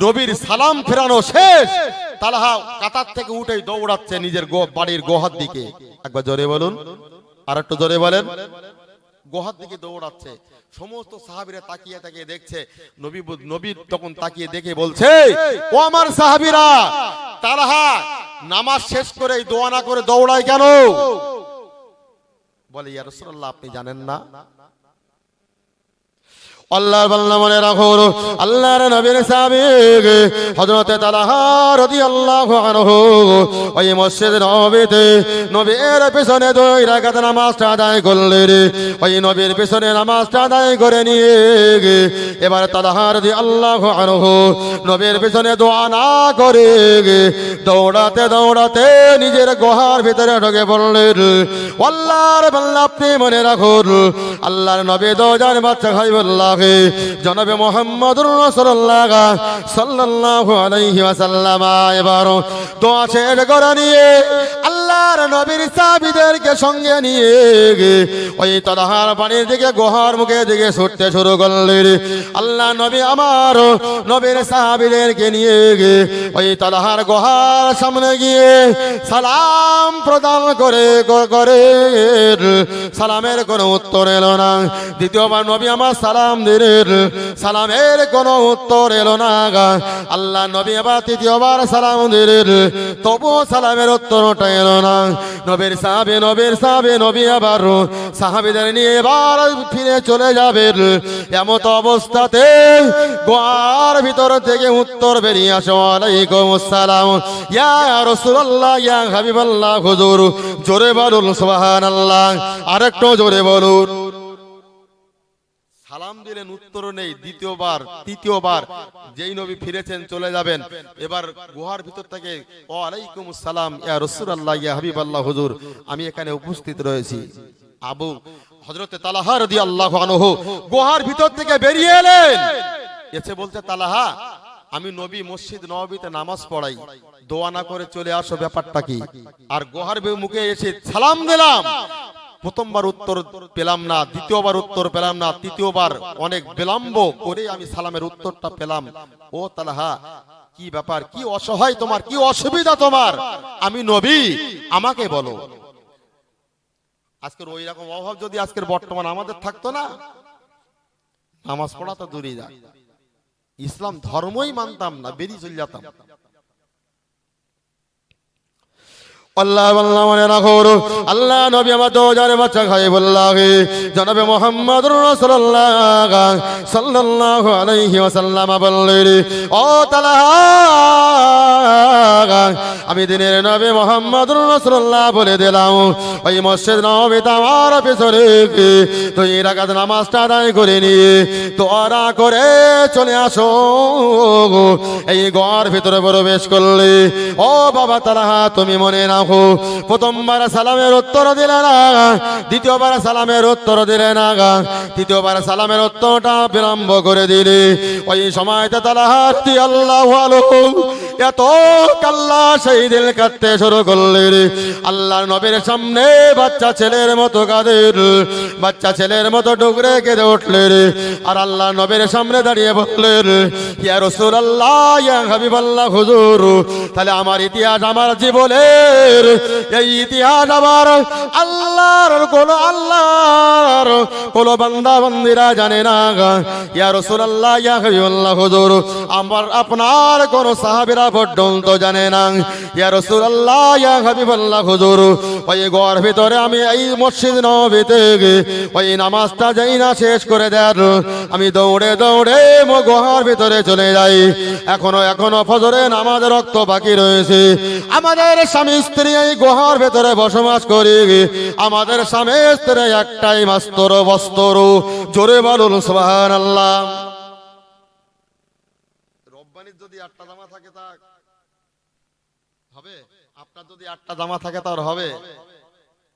নবীর সালাম ফেরানো শেষ, তালহা কাতার থেকে উঠে দৌড়াচ্ছে নিজের বাড়ির গোহার দিকে। একবার জোরে বলুন, আর একটু জোরে বলেন। গোহার দিকে দৌড়াচ্ছে। সমস্ত সাহাবীরা তাকিয়ে তাকিয়ে দেখছে। নবী তখন তাকিয়ে দেখে বলছে, ও আমার সাহাবীরা, তালহা নামাজ শেষ করে দোয়া না করে দৌড়ায় কেন? বলে, ইয়া রাসূলুল্লাহ, আপনি জানেন না? আল্লাহর বান্দা মনে রাখো, আল্লাহর নবীর সাহাবী হযরত তালহা রাদিয়াল্লাহু আনহু ওই মসজিদ নববীতে নবীর পেছনে 2 রাকাত নামাজটা আদায় করলেন। ওই নবীর পেছনে নামাজটা আদায় করে নিয়ে এবার তালহা রাদিয়াল্লাহু আনহু নবীর পেছনে দোয়া না করে দৌড়াতে দৌড়াতে নিজের গুহার ভিতরে ঢুকে পড়লেন। আল্লাহর বান্দা, আপনি মনে রাখুন, আল্লাহর নবী দোজার বাচ্চা হাবিবুল্লাহ জনাবে মুহাম্মদুর রাসূলুল্লাহ সাল্লাল্লাহু আলাইহি ওয়াসাল্লাম এবার দোয়া শেষ করে নিয়ে আল্লাহর নবীর সাহাবীদেরকে সঙ্গে নিয়ে ওই তালহার পানির দিকে গুহার মুখে দিকে ছুটতে শুরু করলেন। আল্লাহ নবী আমার নবীর সাহাবীদেরকে নিয়ে ওই তালহার গুহার সামনে গিয়ে সালাম প্রদান করে করে সালামের কোনো উত্তর এলো না। দ্বিতীয়বার নবী আমার সালাম দিলেন, সালামের কোনো উত্তর এলো না। আল্লাহ নবী আবার তৃতীয়বার সালাম দিলেন, তবুও সালামের উত্তরটা এলো না। নবীর সাহাবী নবী আবার সাহাবীদের নিয়ে এবার ফিরে চলে যাবেন। এমত অবস্থাতে গুহার ভিতর থেকে উত্তর বেরিয়ে আসে, ওয়ালাইকুম আসসালাম ইয়া রাসূলুল্লাহ ইয়া হাবিবাল্লাহ হুজুর। জোরে বলুন সুবহানাল্লাহ, আরেকটু জোরে বলুন। সালাম দিলেন, উত্তর নেই। তৃতীয়বার যেই নবী ফিরেছেন চলে যাবেন, এবার গুহার ভিতর থেকে ওয়ালাইকুম আসসালাম ইয়া রাসূলুল্লাহ ইয়া হাবিবাল্লাহ হুজুর, আমি এখানে উপস্থিত রয়েছি। আবু হযরত তালহা রাদিয়াল্লাহু আনহু গুহার ভিতর থেকে বেরিয়ে এলেন। এসে বলতে, তালহা, আমি নবী মসজিদ নববীতে নামাজ পড়াই, দোয়া না করে চলে আসো, ব্যাপারটা কি? আর গুহার মুখে এসে সালাম দিলাম, প্রথমবার উত্তর পেলাম না, দ্বিতীয়বার উত্তর পেলাম না, তৃতীয়বার অনেক বিলম্ব করে আমি সালামের উত্তরটা পেলাম। ও তালহা, কি ব্যাপার? কি অসহায় তোমার? কি অসুবিধা তোমার? আমি নবী, আমাকে বলো। আজকের ওই রকম অভাব যদি আজকের বর্তমান আমাদের থাকতো না, নামাজ পড়া তো দূরেই যাক, ইসলাম ধর্মই মানতাম না, বেরিয়ে চলে যেতাম। আল্লাহ মনে রাখো, আল্লাহ নবী আমার দোজার বাচ্চা হাবিবুল্লাহ জনাবে মুহাম্মদুর রাসূলুল্লাহ সাল্লাল্লাহু আলাইহি ওয়াসাল্লাম বললেন, ও তালহা, আমি দিনের নবী মুহাম্মদুর রাসূলুল্লাহ বলে দিলাম, ওই মসজিদ নববীতে আমার পেছনে 2 রাকাত নামাজটা আদায় করে নিয়ে দোয়া করে চলে আসো। এই ঘর ভিতরে প্রবেশ করলে, ও বাবা তালহা, তুমি মনে নাও, প্রথমবার সালামের উত্তর দিলে না, দ্বিতীয়বার সালামের উত্তর দিলে না, তৃতীয়বার সালামের উত্তরটা বিলম্ব করে দিলে। ওই সময়তে তালহা রাদিয়াল্লাহু আনহু এত কাল্লা সেই দিল কাঁদতে শুরু করলেন। আল্লাহর নবীর সামনে বাচ্চা ছেলের মতো কাঁদেন, বাচ্চা ছেলের মতো ডুকরে কেঁদে উঠলেন। আর আল্লাহ নবীর সামনে দাঁড়িয়ে বললেন, ইয়া রাসূলুল্লাহ ইয়া হাবিবাল্লাহ হুজুর, তাহলে আমার ইতিহাস, আমার জীবনের এই ইতিহাস আমার আল্লাহর কোন বান্দা বান্দিরা জানে না। ইয়া রাসূলুল্লাহ ইয়া হাবিবাল্লাহ হুজুর, আমার আপনার কোন সাহাবীরা পর্যন্ত জানে না। ইয়া রাসূলুল্লাহ ইয়া হাবিবাল্লাহ হুজুর, ওই ঘর ভিতরে আমি এই মসজিদ নববীতে ওই নামাজটা যাই না শেষ করে দেন, আমি দৌড়ে দৌড়ে গুহার ভিতরে চলে যাই। এখনো ফজরের নামাজের রক্ত বাকি রয়েছে। আমাদের স্বামী স্ত্রী এই গুহার ভেতরে বসবাস করি, আমাদের স্বামী স্ত্রী একটাই মাস্তর বস্ত্র। জোরে বলুন সুবহানাল্লাহ। রব্বানির যদি 8টা জামা থাকে তা হবে? আপনার যদি 8টা জামা থাকে তার হবে?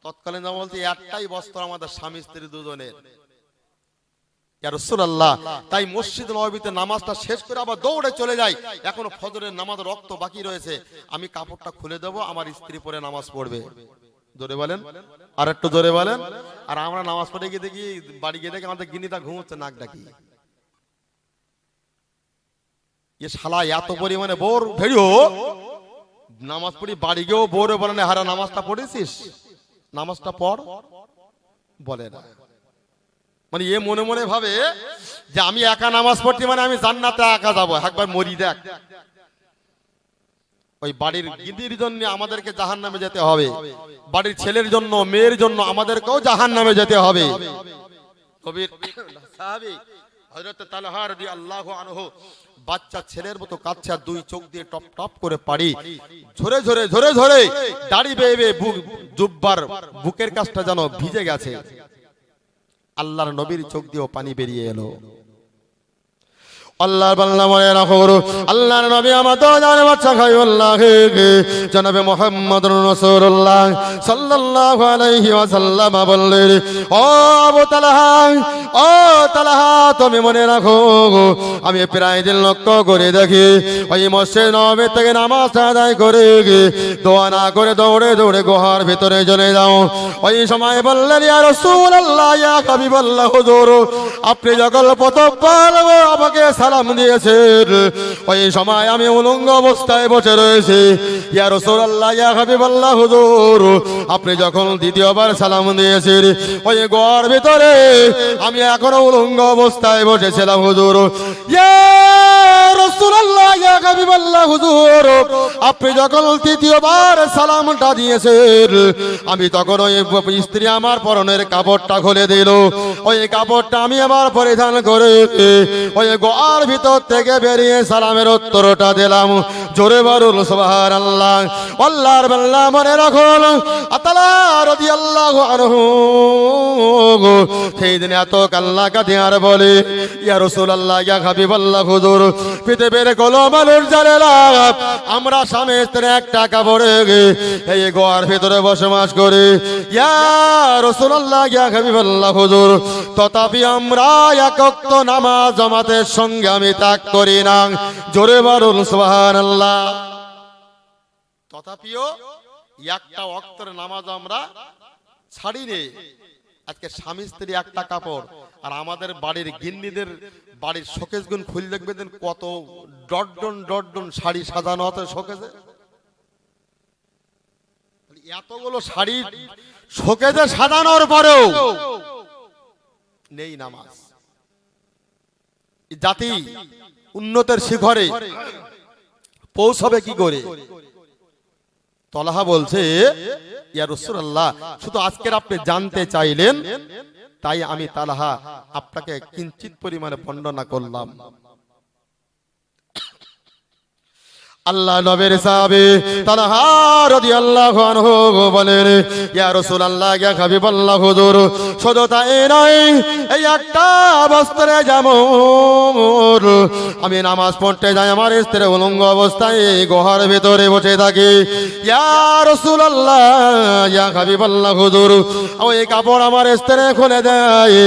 তৎকালীন জামা বলতে একটাই বস্ত্র আমাদের স্বামী স্ত্রী দুজনের। ইয়া রাসূলুল্লাহ, তাই মসজিদ নববীতে নামাজটা শেষ করে আবার দৌড়ে চলে যাই। এখনো ফজরের নামাজ রক্ত বাকি রয়েছে, আমি কাপড়টা খুলে দেব, আমার স্ত্রী পরে নামাজ পড়বে। জোরে বলেন, আর একটু জোরে বলেন। আর আমরা নামাজ পড়ে গিয়ে দেখি, বাড়ি গিয়ে দেখি আমাদের গিনিতা ঘুমোচ্ছে নাক ডাকি। এ শালা এত পরিমাণে বোর ভেড়িও নামাজ পড়ি বাড়ি গিয়েও বোরে বলে না, হারা নামাজটা পড়েছিস, নামাজটা পড়, বলে না। মানে এ মনে মনে ভাবে যে আমি একা নামাজ পড়ছি মানে আমি জান্নাতে একা যাবো, একবার মরি দেখ। ওই বাড়ির গিন্নির জন্য আমাদেরকে জাহান্নামে যেতে হবে, বাড়ির ছেলের জন্য মেয়ের জন্য আমাদেরকেও জাহান্নামে যেতে হবে। কবির সাহাবী হযরত তালহা রাদিয়াল্লাহু আনহু বাচ্চা ছেলের মতো কাচ্চা, দুই চোখ দিয়ে টপ টপ করে পাড়ি ঝরে ঝরে ঝরে ঝরে দাড়ি বেয়ে বেয়ে জুব্বার বুকের কাছটা যেন ভিজে গেছে। আল্লাহর নবীর চোখ দিয়েও পানি বেরিয়ে এলো। আল্লাহর বান্দা মনে রাখো, আল্লাহর নবী আমার দোজানের বাচ্চা খাইবুল্লাহ জনাবে মুহাম্মদুর রাসূলুল্লাহ সাল্লাল্লাহু আলাইহি ওয়াসাল্লাম বললেন, ও আবু তালহা, ও তালহা, তুমি মনে রাখো আমি প্রায় দিন লক্ষ্য করে দেখি ওই মসজিদ নববী থেকে নামাজ আদায় করে দোয়া না করে দৌড়ে দৌড়ে গুহার ভিতরে চলে যাও। ওই সময় বললেন, ইয়া রাসূলুল্লাহ, ইয়া হাবিবাল্লাহ, হুজুর আপনি যখন প্রথমবার আমাকে সালাম দিয়েছেন ওই সময় আমি উলঙ্গ অবস্থায় বসে রয়েছি। ইয়া রাসূলুল্লাহ, ইয়া হাবিবাল্লাহ, হুজুর আপনি যখন দ্বিতীয়বার সালাম দিয়েছেন ওই গুহার ভিতরে আমি এখনো উলঙ্গ অবস্থায় বসেছিলাম। হুজুর, ইয়া রাসূলুল্লাহ, ইয়া হাবিবাল্লাহ, হুজুর আপনি যখন তৃতীয়বার সালামটা দিয়েছেন আমি তখন ওই স্ত্রী আমার পরনের কাপড়টা খুলে দিল। ওই কাপড়টা আমি আবার পরিধান করে ওই গোয়ার ভিতর থেকে বেরিয়ে সালামের উত্তরটা দিলাম। জোরে বলুন সুবহানাল্লাহ। আল্লাহর বান্দা মনে রাখুন, আতালা রাদিয়াল্লাহু আনহু সেই দিন এত কান্না কাঁদে আর বলে, ইয়া রাসূলুল্লাহ, ইয়া হাবিবাল্লাহ, হুজুর পৃথিবীর কোনো মানুষ জানে না আমরা স্বামী স্ত্রী একটা কাপড়ে এই গোয়ার ভিতরে বসবাস করি। ইয়া রাসূলুল্লাহ, ইয়া হাবিবাল্লাহ, হুজুর তথাপি আমরা এক ওয়াক্ত নামাজ জামাতের সঙ্গে আমি ত্যাগ করি না। জোরে বলুন সুবহানাল্লাহ। তথাপিও একটা ওয়াক্তের নামাজ আমরা ছাড়ি নেই। আজকে স্বামী স্ত্রী একটা কাপড়, আর আমাদের বাড়ির গিন্নিদের বাড়ির শোকেস গুন খুলে দেখবেন কত ডটডন ডটডন শাড়ি সাজানো আছে শোকেসে। এতগুলো শাড়ি শোকেসে সাজানোর পরেও নেই নামাজ। জাতি উন্নতের শিখরে পৌঁছাবে কি করে? তলহা বলছে, ইয়া রাসূলুল্লাহ, শুধু আজকের আপনি জানতে চাইলেন তাই আমি তালহা আপনাকে কিঞ্চিত পরিমাণে বর্ণনা করলাম। আল্লাহ নবীর সাহাবী তালহা রাদিয়াল্লাহু আনহু বলেন, ইয়া রাসূলুল্লাহ, ইয়া হাবিবাল্লাহ, হুজুর শুধু তাই নয়, এই একটা বস্ত্রে যেমন আমি নামাজ পড়তে যাই আমার স্ত্রী উলঙ্গ অবস্থায় গুহার ভিতরে বসে থাকি। ইয়া রাসূলুল্লাহ, ইয়া হাবিবাল্লাহ, হুজুর ওই কাপড় আমার স্ত্রী খুলে দেয়,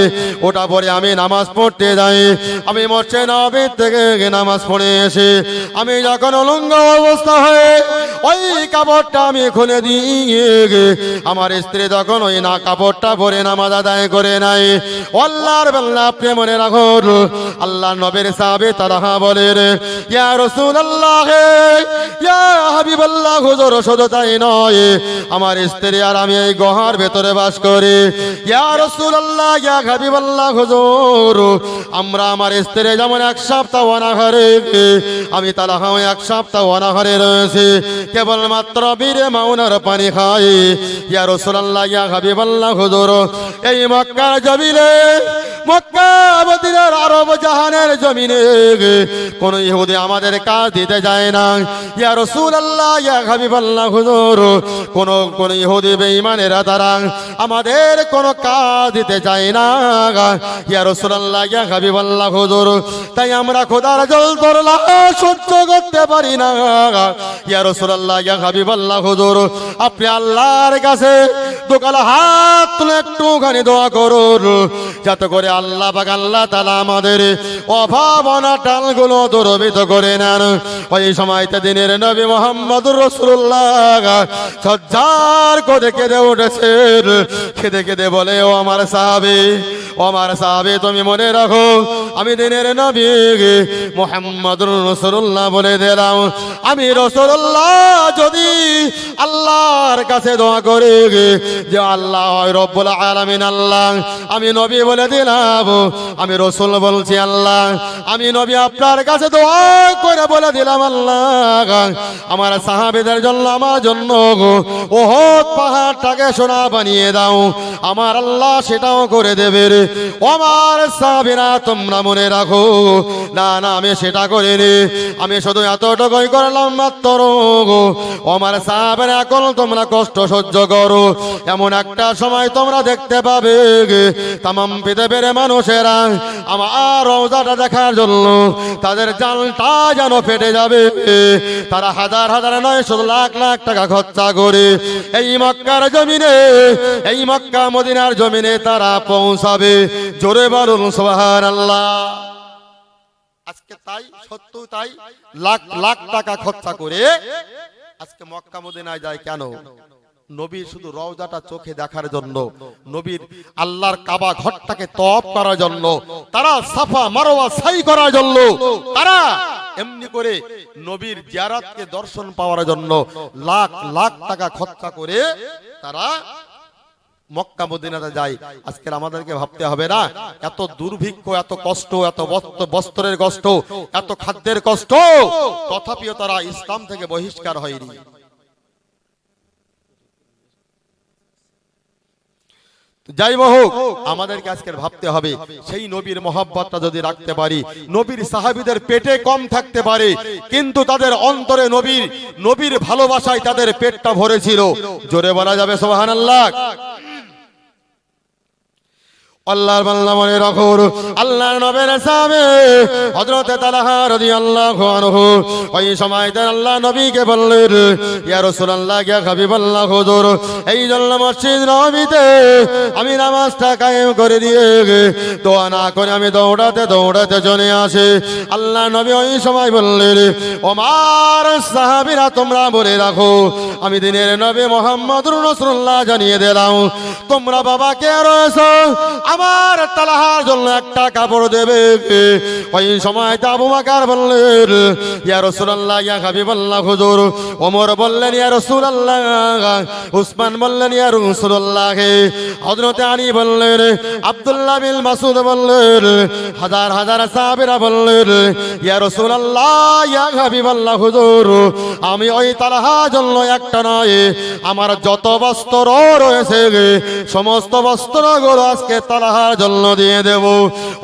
ওটা পরে আমি নামাজ পড়তে যাই। আমি মসজিদ নববী থেকে নামাজ পড়ে এসে আমি যখন উলঙ্গ অবস্থা হয়ে ওই কাপড়টা আমি খুলে দিয়ে আমার স্ত্রী তখন ওই না কাপড়টা পরে নামাজ আদায় করে নাই। আল্লাহর বান্দা আপনি মনে রাখুন, আল্লাহর নবীর সাহাবী তালহা বলেন, ইয়া রাসূলুল্লাহ, ইয়া হাবিবাল্লাহ, হুজুর শুধু তাই নয় আমার স্ত্রী আর আমি এই গুহার ভেতরে বাস করি। ইয়া রাসূলুল্লাহ, ইয়া হাবিবাল্লাহ, হুজুর আমরা আমার স্ত্রী যেমন এক সপ্তাহ অনাহারে, আমি তালহা এক সপ্তাহ অনাহারে রয়েছে, কেবলমাত্র বীরে মাউনার পানি খাই। ইয়া রাসূলুল্লাহ, ইয়া হাবিবাল্লাহ, হুজুর এই মক্কার জমিনে, মক্কা মদিনার আরব জাহানের জমিনে কোন ইহুদি আমাদের কাজ দিতে যায় না। ইয়া রাসূলুল্লাহ, ইয়া হাবিবাল্লাহ, হুজুর কোন ইহুদি বেঈমানেরা তারা আমাদের কোন কাজ দিতে যায় না। ইয়া রাসূলুল্লাহ, ইয়া হাবিবাল্লাহ, হুজুর তাই আমরা খোদার জল ধরলা সহ্য করতে পারি না। ইয়া রাসূলুল্লাহ, ইয়া হাবিবাল্লাহ, হুজুর আপনি আল্লাহর কাছে দোকালা হাত তুলে একটুখানি দোয়া করুন যাতে করে আল্লাহ পাক আল্লাহ তাআলা আমাদের অভাব অনাটনগুলো দূরীভূত করে নেন। ওই সময়তে দিনের নবী মুহাম্মদুর রাসূলুল্লাহ সজ্জার করে কেঁদে উঠেছেন। কেঁদে কেঁদে বলে, ও আমার সাহাবী, ও আমার সাহাবী তুমি মনে রাখো আমি দিনের নবী মুহাম্মদুর রাসূলুল্লাহ বলে দিলাম, আমি রাসূলুল্লাহ যদি আল্লাহর কাছে দোয়া করে যে আল্লাহ রব্বুল আলামিন আল্লাহ, আমি নবী বলে দিলাম, আমি রাসূল বলছি আল্লাহ, আমি নবী আপনার কাছে দোয়া করে বলে দিলাম আল্লাহ আমার সাহাবীদের জন্য, আমার জন্য উহুদ পাহাড়টাকে সোনা বানিয়ে দাও, আমার আল্লাহ সেটাও করে দেবে রে। আমার সাহাবীরা তোমরা মনে রাখো, না না আমি সেটা করিনি, আমি শুধু এতটুকুই করলাম মাত্র, আমার সাহাবীরা এখন তোমরা কষ্ট সহ্য করো, এমন একটা সময় তোমরা দেখতে পাবে তামাম পৃথিবীর মানুষেরা আমার রওজাটা দেখার জন্য তাদের জানটা যেন ফেটে যাবে, তারা হাজার হাজার নয় শুধু লাখ লাখ টাকা খরচা করে এই মক্কার জমিনে, এই মক্কা মদিনার জমিনে তারা পৌঁছাবে। জোরে বলুন সুবহানাল্লাহ। আজকে তাই, সত্য তাই, লাখ লাখ টাকা খরচা করে আজকে মক্কা মদিনায় যায় কেন? নবীর শুধু রওজাটা চোখে দেখার জন্য, নবীর আল্লাহর কাবা ঘরটাকে তওয়াফ করার জন্য, তারা সাফা মারওয়া সাই করার জন্য, তারা এমনি করে নবীর জিয়ারতকে দর্শন পাওয়ার জন্য লাখ লাখ টাকা খরচা করে তারা মক্কা মদিনাতে যায়। আজকে আমাদেরকে ভাবতে হবে না, এত দুর্ভিক্ষ, এত কষ্ট, এত বস্ত্রের কষ্ট, এত খাদ্যের কষ্ট, তথাপিও তারা ইসলাম থেকে বহিষ্কার হয়নি। যাই হোক, আমাদেরকে আজকে ভাবতে হবে সেই নবীর মহব্বতটা যদি রাখতে পারি, নবীর সাহাবীদের পেটে কম থাকতে পারে কিন্তু তাদের অন্তরে নবীর ভালোবাসায় তাদের পেটটা ভরেছিল। জোরে বলা যাবে সুবহানাল্লাহ। আল্লাহর বান্দা মনে রাখো, আল্লাহর নবীর সাহাবী হযরত তালহা রাদিয়াল্লাহু আনহু ওই সময়তে আল্লাহ নবীকে বললেন, ইয়া রাসূলুল্লাহ, ইয়া হাবিবাল্লাহ, হুজুর এই জন্য মসজিদ নববীতে আমি নামাজটা কায়েম করে দিয়ে দোয়া না করে আমি দৌড়াতে দৌড়াতে চলে আসি। আল্লাহ নবী ওই সময় বললেন, ওমর সাহাবীরা তোমরা বলে রাখো, আমি দিনের নবী মুহাম্মদুর রাসূলুল্লাহ জানিয়ে দিলাম, তোমরা বাবাকে রয়েছো, আমার তালহার জন্য একটা কাপড় দেবে। ওই সময় আবু বকর বললেন, ইয়া রাসূলুল্লাহ, ইয়া হাবিবাল্লাহ, হুজুর। ওমর বললেন, ইয়া রাসূলুল্লাহ। উসমান বললেন, ইয়া রাসূলুল্লাহ। হযরত আলী বললেন, আব্দুল্লাহ বিন মাসউদ বললেন, হাজার হাজার সাহাবীরা বললেন, ইয়া রাসূলুল্লাহ, ইয়া হাবিবাল্লাহ, হুজুর। আমি ওই তালহার জন্য একটা নয়, আমার যত বস্ত্র রয়েছে সমস্ত বস্ত্রগুলো আজকে তালহার জন্য দিয়ে দেব।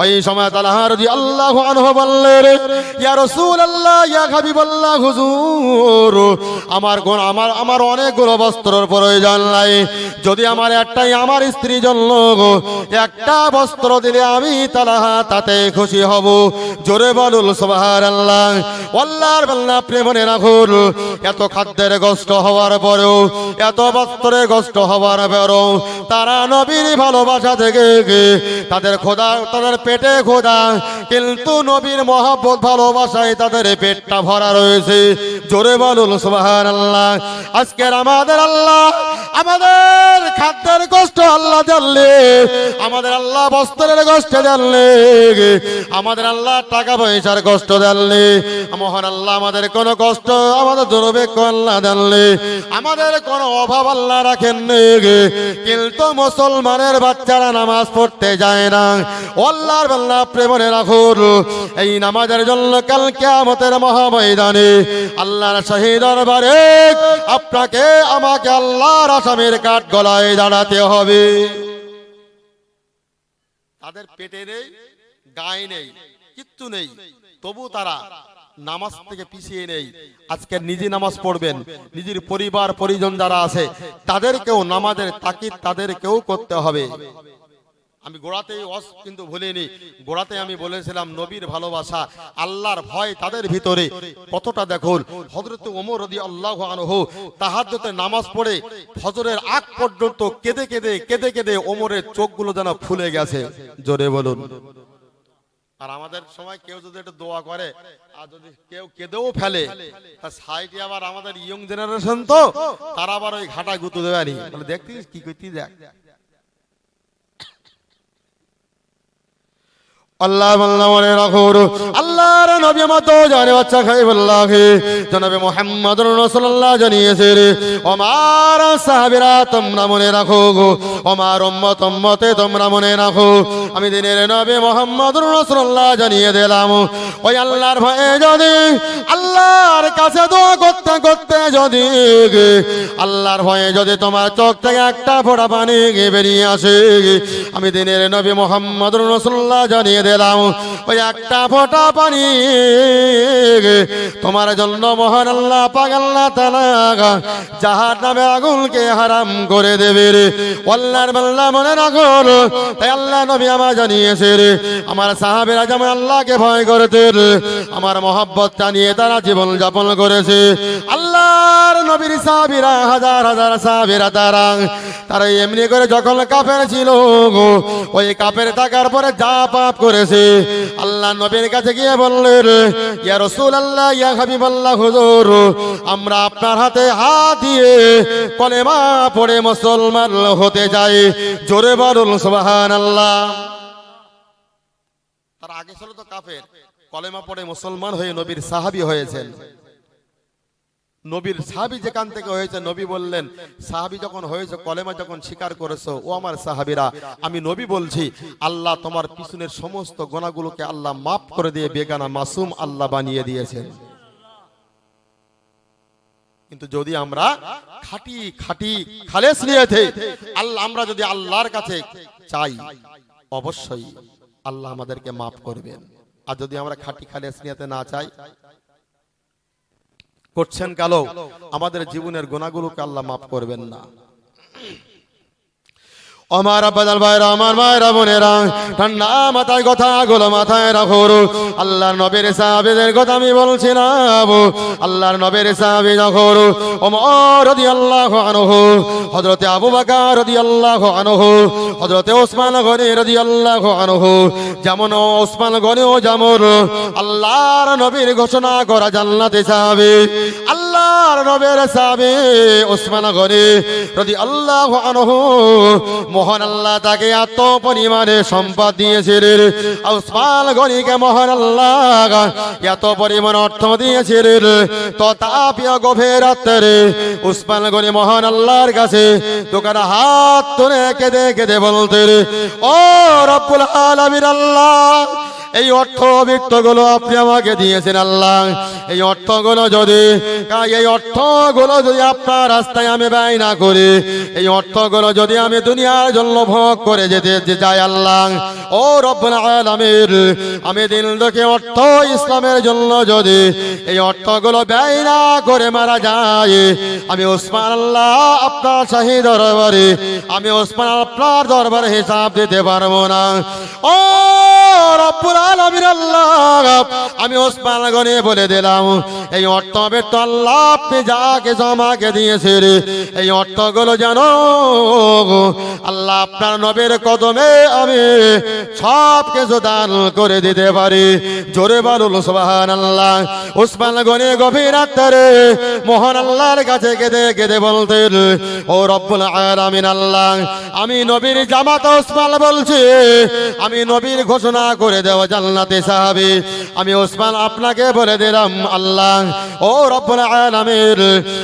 ওই সময় তালহা রাদিয়াল্লাহু আনহু বললেন, ইয়া রাসূলুল্লাহ, ইয়া হাবিবাল্লাহ, হুজুর। আমার অনেকগুলো বস্ত্রের প্রয়োজন নাই, যদি আমার একটাই আমার স্ত্রীর জন্য একটা বস্ত্র দিলে আমি তালহা তাতে খুশি হব। জোরে বলুন সুবহানাল্লাহ। আল্লাহর বান্দা আপনি মনে রাখুন, এত খাদ্যের কষ্ট হওয়ার পরেও, এত বস্ত্রের কষ্ট হওয়ার পরেও তারা নবীর ভালোবাসা থেকে তাদের খোদা, তাদের পেটে খোদা, কিন্তু নবীর মহব্বত ভালোবাসায় তাদের পেটটা ভরা রয়েছে। জোরে বলুন সুবহানাল্লাহ। আজকের আমাদের আল্লাহ আমাদের খাদ্যের কষ্ট আল্লাহ জানলে, আমাদের আল্লাহ বস্ত্রের কষ্ট জানলে, আমাদের আল্লাহ টাকা পয়সার কষ্ট জানলে, মহান আল্লাহ আমাদের কোনো কষ্ট, আমাদের দুর্ভিক্ষ আল্লাহ জানলে, আমাদের কোনো অভাব আল্লাহ রাখেন কিন্তু মুসলমানের বাচ্চারা নামাজ পড়তে যায় না। আল্লাহর বান্দা প্রেমে রাখুন, এই নামাজের জন্য কাল কিয়ামতের মহাময়দানে আল্লাহর শহীদ দরবারে আপনাকে আমাকে আল্লাহর আসামির কাঠ গলায় দাঁড়াতে হবে। তাদের পেটে নেই, গায়ে নেই, কিচ্ছু নেই, তবু তারা নামাজ থেকে পিছিয়ে নেই। আজকে নিজে নামাজ পড়বেন, নিজের পরিবার পরিজন যারা আছে তাদেরকেও নামাজের তাকিদ তাদেরকেও করতে হবে। আমি গোড়াতেই কিন্তু ভুলিনি, গোড়াতে আমি বলেছিলাম নবীর ভালোবাসা, আল্লাহর ভয় তাদের ভিতরে কতটা দেখুন। হযরত ওমর রাদিয়াল্লাহু আনহু তাহাজ্জুদের নামাজ পড়ে ফজরের আগ পর্যন্ত কেঁদে কেঁদে কেঁদে কেঁদে ওমরের চোখগুলো যেন ফুলে গেছে। জোরে বলুন। আর আমাদের সময় কেউ যদি একটু দোয়া করে আর যদি কেউ কেঁদেও ফেলে, তার সাইডে আবার আমাদের ইয়ং জেনারেশন, তো তারা আবার ওই ঘাটা গুঁতো দেবে নি, বলে দেখতিস কি করতি দেখ। আল্লাহ আল্লাহ মনে রাখো আল্লাহর নবী মত জানে বাচ্চা খাই বললাহে জনাবে মুহাম্মদুর রাসূলুল্লাহ জানিয়েছে রে আমার সাহাবীরা তোমরা মনে রাখো গো আমার উম্মতে তোমরা মনে রাখো আমি দিনের নবী মুহাম্মদুর রাসূলুল্লাহ জানিয়ে দিলাম ওই আল্লাহর ভয়ে যদি আল্লাহর কাছে দোয়া করতে করতে যদি আল্লাহর ভয়ে যদি তোমার চোখ থেকে একটা ফোঁটা পানি বেরিয়ে আসে আমি দিনের নবী মুহাম্মদুর রাসূলুল্লাহ জানিয়ে দিলাম ওই একটা ফোঁটা পানি তোমার জন্য মহান আল্লাহ পাক আল্লাহ তাআলা জাহান্নামের আগুনকে হারাম করে দেবে রে আল্লাহর বান্দা মনে রাখো তাই আল্লাহ নবী আমার জানিয়েছে রে আমার সাহাবীরা যেমন আল্লাহকে ভয় করতেন আমার মহব্বতটা নিয়ে তারা জীবন যাপন করেছে আল্লাহর নবীর সাহাবীরা হাজার হাজার সাহাবীরা তারা এমনি করে যখন কাফের ছিল ওই কাফের থাকার পরে যা পাপ করেছে আল্লাহ নবীর কাছে গিয়ে বললেন ইয়া রাসূলুল্লাহ ইয়া হাবিবাল্লাহ হুজুর আমরা আপনার হাতে হাত দিয়ে কলেমা পড়ে মুসলমান হতে যাই জোরে বলুন সুবহানাল্লাহ তার আগে ছিল তো কাফের কলেমা পড়ে মুসলমান হয়ে নবীর সাহাবী হয়েছেন নবীর সাহাবী যেখান থেকে হয়েছে নবী বললেন সাহাবী যখন হয়েছে কলেমা যখন স্বীকার করেছো ও আমার সাহাবীরা আমি নবী বলছি আল্লাহ তোমার পিছনের সমস্ত গুনাহগুলোকে আল্লাহ মাফ করে দিয়ে বেগানা মাসুম আল্লাহ বানিয়ে দিয়েছেন কিন্তু যদি আমরা খাঁটি খালেস নিয়েতে আল্লাহ আমরা যদি আল্লাহর কাছে চাই অবশ্যই আল্লাহ আমাদেরকে মাফ করবেন আর যদি আমরা খাঁটি খালেস নিয়েতে না চাই করছেন কালো আমাদের জীবনের গুনাহগুলোকে আল্লাহ মাফ করবেন না আমার আব্বাজান ভাইরা আমার মায়েরা বোনেরা ঠান্ডা মাথায় কথাগুলো মাথায় রাখো আল্লাহর নবীর সাহাবীদের কথা আমি বলছি না আল্লাহর নবীর সাহাবী যখন ওমর রাদিয়াল্লাহু আনহু হযরতে আবু বকর রাদিয়াল্লাহু আনহু হযরতে ওসমান গনি রাদিয়াল্লাহু আনহু যেমন ওসমান গনি ও যেমন আল্লাহর নবীর ঘোষণা করা জান্নাতে যাবে আল্লাহর নবীর সাহাবী ওসমান গনি রাদিয়াল্লাহু আনহু মহান আল্লাহ তাকে এত পরিমাণে সম্পদ দিয়েছিলেন ওসমান গনিকে মহান আল্লাহ এত পরিমাণ অর্থ দিয়েছিলেন তথাপিও গভীর রাত্রে ওসমান গনি মহান আল্লাহর কাছে দোকানে হাত তুলে কেঁদে কেঁদে বলতেন ও রব্বুল আলামিন আল্লাহ এই অর্থবিত্তগুলো আপনি আমাকে দিয়েছেন আল্লাহ এই অর্থগুলো যদি আপনার রাস্তায় আমি ব্যয় না করি এই অর্থগুলো যদি আমি দুনিয়ার জন্য ভোগ করে যেতে যাই আল্লাহ ও রব্বুল আলামিন আমি দিন দেখে অর্থ ইসলামের জন্য যদি এই অর্থগুলো ব্যয় না করে মারা যায় আমি ওসমান আল্লাহ আপনার শাহী দরবারে আমি ওসমান আপনার দরবারে হিসাব দিতে পারবো না ও রব্বুল আলামিন আল্লাহ আমি ওসমান গনি বলে দিলাম এই অর্থ বেত আল্লাহ আপনি যাকে জমাকে দিয়েছেন এই অর্থগুলো জানো আল্লাহ আপনার নবীর কদমে আমি সব কিছু দান করে দিতে পারি জোরে বলুন সুবহানাল্লাহ ওসমান গনি গভীর রাত্রে মহান আল্লাহর কাছে কেঁদে কেঁদে বলতেন ও রব্বুল আলামিন আল্লাহ আমি নবীর জামাত ওসমান বলছি আমি নবীর ঘোষণা করে দেওয়া জান্নাতে সাহাবী আমি ওসমান আপনাকে বলে দিলাম আল্লাহ ও রব্বুল আলামিন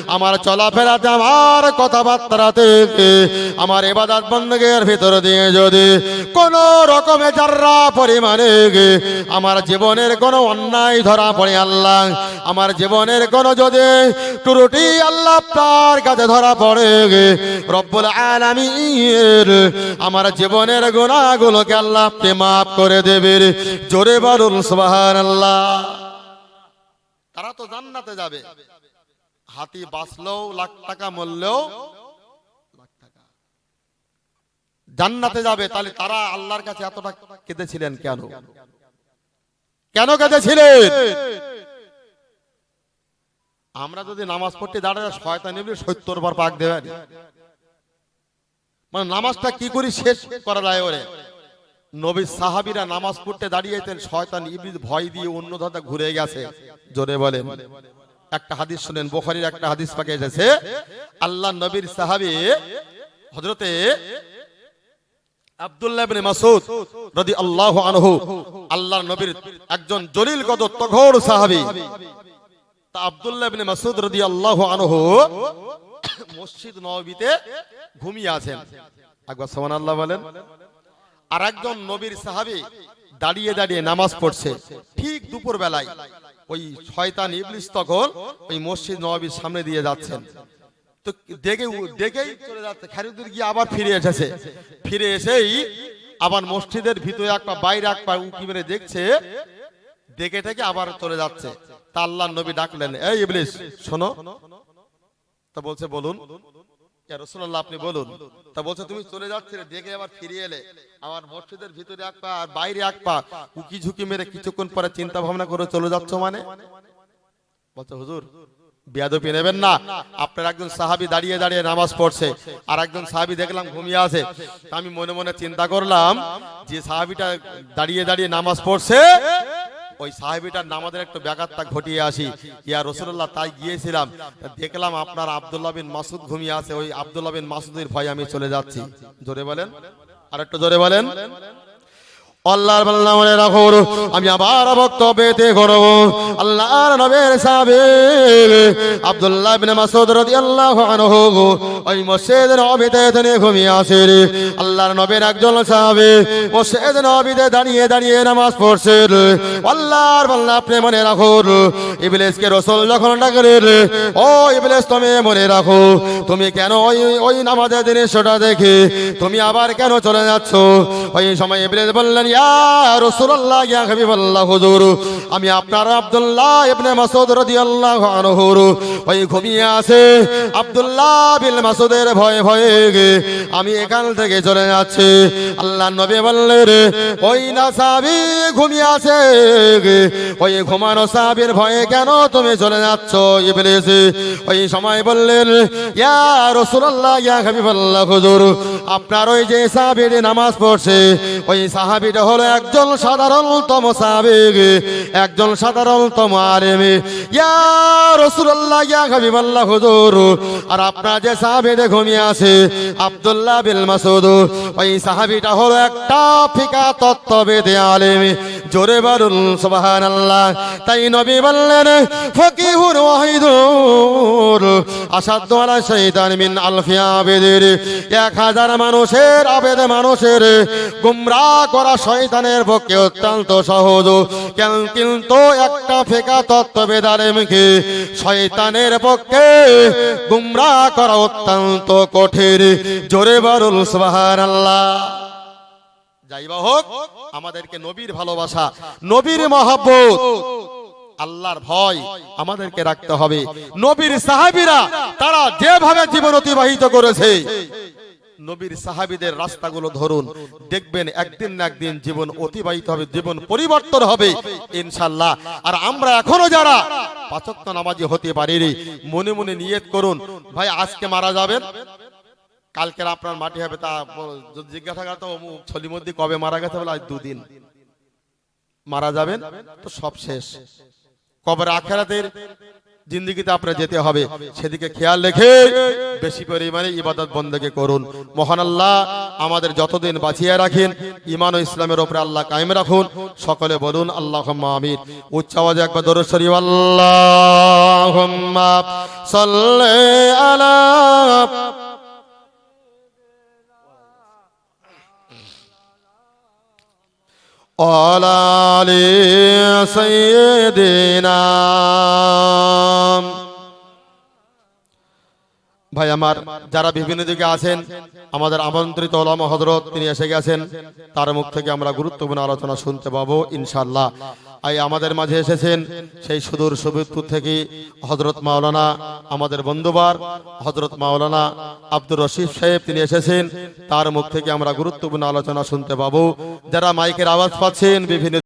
আমার চলাফেরাতে আমার কথাবার্তাতে আমার ইবাদত বندگির ভিতর দিয়ে যদি কোন রকমে যারা পরিমাণে আমার জীবনের কোনো অন্যায় ধরা পড়ে আল্লাহ আমার জীবনের কোনো যদি ত্রুটি আল্লাহ আপনার কাছে ধরা পড়ে রব্বুল আলামিন আমার জীবনের গুনাহগুলোকে আল্লাহ আপনি মাফ করে দেবেন জোরে বলুন সুবহানাল্লাহ তারা তো জান্নাতে যাবে হাতি বাঁচলেও লাখ টাকা মরলেও লাখ টাকা জান্নাতে যাবে তাহলে তারা আল্লাহর কাছে এতটা কেঁদেছিলেন কেন কেঁদেছিলেন আমরা যদি নামাজ পড়তে দাঁড়ায় শয়তান এমনি 70 বার পাক দেবে মানে নামাজটা কি করে শেষ করা যায় ওরে নবী সাহাবীরা নামাজ পড়তে দাঁড়িয়েছেন শয়তান ইবলিস ভয় দিয়ে অন্য ধারে ঘুরে গেছে জোরে বলেন একটা হাদিস শুনেন বুখারীর একটা হাদিস পাকে এসেছে আল্লাহ নবীর সাহাবী হযরতে আব্দুল্লাহ ইবনে মাসউদ রাদিয়াল্লাহু আনহু আল্লাহর নবীর একজন জলিল কদর তগড় সাহাবী। তা আব্দুল্লাহ ইবনে মাসউদ রাদিয়াল্লাহু আনহু মসজিদ নববীতে ঘুমিয়ে আছেন। একবার সুবহানাল্লাহ বলেন। আর একজন নবীর সাহাবী দাঁড়িয়ে দাঁড়িয়ে নামাজ পড়ছে। ঠিক দুপুর বেলায় ওই শয়তান ইবলিস তখন ওই মসজিদ নববীর সামনে দিয়ে যাচ্ছেন। তো দেখেই চলে যাচ্ছে, খানিকদূর গিয়ে আবার ফিরে এসেছে। ফিরে এসেই আবার মসজিদের ভিতরে এক পা বাইরে এক পা উঁকি মেরে দেখছে, দেখে থেকে আবার চলে যাচ্ছে। তা আল্লাহর নবী ডাকলেন, এই ইবলিস শোনো। তা বলছে বলুন। ইয়া রাসূলুল্লাহ আপনি বলুন। তা বলছে তুমি চলে যাচ্ছিলে, দেখে আবার ফিরে এলে, আমার মসজিদের ভিতরে এক পা আর বাইরে এক পা উকি ঝুঁকি মেরে কিছুক্ষণ পরে চিন্তা ভাবনা করে চলে যাচ্ছ মানে? বলছে হুজুর বিয়াদবি নেবেন না, আপনার একজন সাহাবী দাঁড়িয়ে দাঁড়িয়ে নামাজ পড়ছে, আর একজন সাহাবী দেখলাম ঘুমিয়ে আছে। আমি মনে মনে চিন্তা করলাম যে সাহাবীটা দাঁড়িয়ে দাঁড়িয়ে নামাজ পড়ছে ওই সাহাবীটার নামাজের একটু ব্যাঘাতটা ঘটিয়ে আসি। ইয়া রাসূলুল্লাহ তাই গিয়েছিলাম, দেখলাম আপনার আব্দুল্লাহ বিন মাসউদ ঘুমিয়ে আছে, ওই আব্দুল্লাহ বিন মাসউদের ভয়ে আমি চলে যাচ্ছি। জোরে বলেন, আর একটু জোরে বলেন। আল্লাহর বান্দা মনে রাখো, আমি আবার বক্তব্যতে করব। আল্লাহর নবীর সাহাবী আব্দুল্লাহ ইবনে মাসউদ রাদিয়াল্লাহু আনহু ওই মসজিদের নববীতে তিনি ঘুমিয়ে আছেন। আল্লাহর নবীর একজন সাহাবী মসজিদের নববীতে দাঁড়িয়ে দাঁড়িয়ে নামাজ পড়ছেন। আল্লাহর বান্দা আপনি মনে রাখো, ইবলিসকে রাসূল যখন ডাকলেন, ও ইবলিস তুমি মনে রাখো, তুমি কেন ওই নামাজের দৃশ্যটা দেখে তুমি আবার কেন চলে যাচ্ছ? ওই সময় ইবলিস বললেন, ইয়া রাসূলুল্লাহ ইয়া হাবিবাল্লাহ হুজুর, আমি আপনার আব্দুল্লাহ ইবনে মাসউদ রাদিয়াল্লাহু আনহু ওই ঘুমিয়ে আছে, আব্দুল্লাহ বিন মাসউদের ভয়ে ভয়ে আমি এখান থেকে চলে যাচ্ছি। আল্লাহর নবী বললেন, ওই না সাহাবী ঘুমিয়ে আছে, ওই ঘুমানো সাহাবীর ভয়ে কেন তুমি চলে যাচ্ছ? ইবলিস ওই সময় বললেন, ইয়া রাসূলুল্লাহ ইয়া হাবিবাল্লাহ হুজুর, আপনার ওই যে সাহাবী নামাজ পড়ছে ওই সাহাবীটা হলো একজন সাধারণতম সাহাবী, একজন সাধারণতম আলেম। ইয়া রাসূলুল্লাহ ইয়া হাবিবাল্লাহ হুজুর, আর আপনার যে সাহাবীটা ঘুমিয়ে আছে আব্দুল্লাহ বিন মাসউদ, ওই সাহাবীটা হলো একটা ফিকা তত্ত্ববিদ আলেম। জোরে বলুন সুবহানাল্লাহ। তাই নবী বললেন, ফকিহুর ওয়াহিদুর আসাদু আলা শাইতান মিন আলফি আবেদের, 1000 মানুষের আবেদ মানুষের গুমরাহ করা শয়তানের পক্ষে অত্যন্ত সহজ, কিন্তু একটা ফিকা তত্ত্ববিদ আলেমকে শয়তানের পক্ষে গুমরাহ করা অত্যন্ত কঠিন। জোরে বলুন সুবহানাল্লাহ। যাই বা হোক, আমাদেরকে নবীর ভালোবাসা, নবীর মহব্বত, আল্লাহর ভয় আমাদেরকে রাখতে হবে। নবীর সাহাবীরা তারা যেভাবে জীবন অতিবাহিত করেছে, নবীর সাহাবীদের রাস্তাগুলো ধরুন, দেখবেন একদিন না একদিন জীবন অতিবাহিত হবে, জীবন পরিবর্তন হবে ইনশাআল্লাহ। আর আমরা এখনো যারা 5 ওয়াক্ত নামাজি হতে পারিনি, মনে মনে নিয়ত করুন, ভাই আজকে মারা যাবেন, কালকের আপনার মাটি হবে। তা যদি জিজ্ঞাসা করতো অমুক ছলির মধ্যে কবে মারা গেছে, বলে আজ 2 দিন মারা যাবেন, তো সব শেষ। কবর আখিরাতের জিন্দেগিতে আপনার যেতে হবে, সেদিকে খেয়াল রেখে বেশি পরিমাণে ইবাদত বন্দেগি করুন। মহান আল্লাহ আমাদের যতদিন বাঁচিয়ে রাখেন, ঈমান ও ইসলামের উপরে আল্লাহ কায়েম রাখুন। সকলে বলুন আল্লাহুম্মা আমিন। উচ্চ আওয়াজে একবার দরুদ শরীফ, আল্লাহুম্মা সাল্লি আলা আলি সাইয়্যিদিনা। ভাই আমার যারা বিভিন্ন দিকে আছেন, আমাদের আমন্ত্রিত ওলামা হযরত তিনি এসে গেছেন, তার মুখ থেকে আমরা গুরুত্বপূর্ণ আলোচনা শুনতে পাবো ইনশাআল্লাহ। আই আমাদের মাঝে এসেছেন সেই সুদূর সুবিদপুর থেকে হযরত মাওলানা, আমাদের বন্ধুবার হযরত মাওলানা আব্দুর রশিদ সাহেব তিনি এসেছেন, তার মুখ থেকে আমরা গুরুত্বপূর্ণ আলোচনা শুনতে পাবো। যারা মাইকের আওয়াজ পাচ্ছেন বিভিন্ন